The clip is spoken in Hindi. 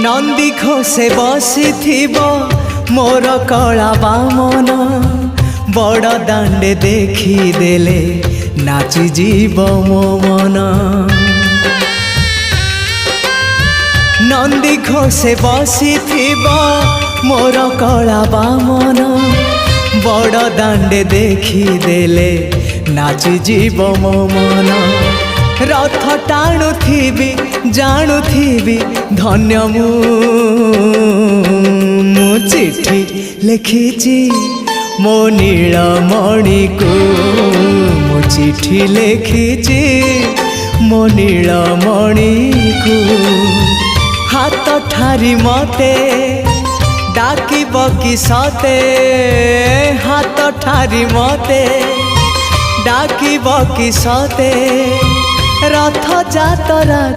नंदी घोषे बसी मोर कला बामन बड़ दांडे देखी देले नाची जीव मो मन। नंदी घोषे बसी मोर कला बामन बड़ दांडे देखी देले नाची जीव मो मन। रथ टाणुथिबी जाणुथिबी धन्य मु चिट्ठी लिखिची मो नीलमणि को मु चिट्ठी लिखिची मो नीलमणि को। हाथ ठारी मते डाकिब कि सते हाथ ठारी मते डाकिब कि सते रथ जातरा।